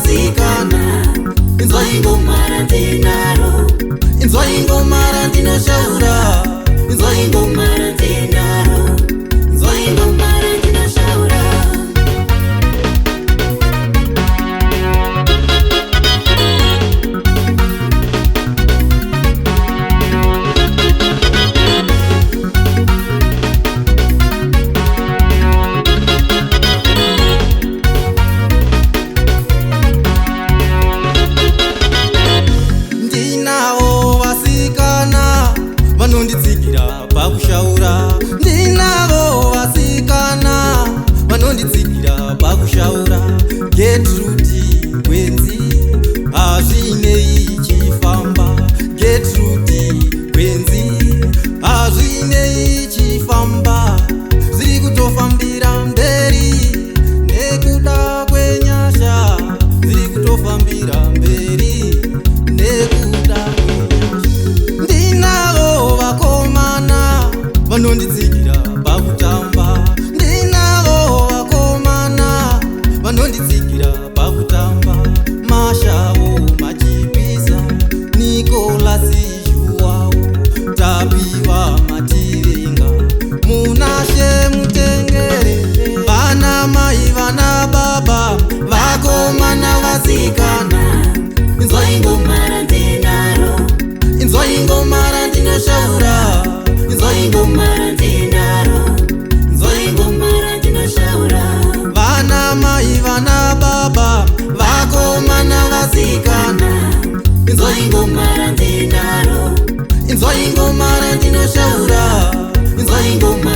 vasikana, inzwai ngoma randinaro, inzwai ngoma randinoshaura, inzwai ngoma randinaro, inzwai ngoma randinoshaura. Vanonditsigira pakushaura, ndinavo vasikana vanonditsigira pakushaura. Gertrude Gwenzi hazvinei chifamba, Gertrude Gwenzi hazvinei chifamba, zviri kutofambira mberi nekuda kwenyasha, zviri kutofambira mberi nekuda kwenyasha. Ndinavo vakomana vanonditsigira pakutamba, ndinavo vakomana vanonditsigira pakutamba. Mashavo Machipisa, Nikolasi Juwawo, Tapiwa Mativenga, Kunashe Mutengere. Vana mai vana baba, vakomana vasikana, inzwai ngoma randinaro, inzwai ngoma randinoshaura, inzwai ngoma randinaro, inzwai ngoma randinoshaura. Vana mai vana baba, vakomana vasikana, inzwai ngoma randinaro, inzwai ngoma randinoshaura, inzwai ngoma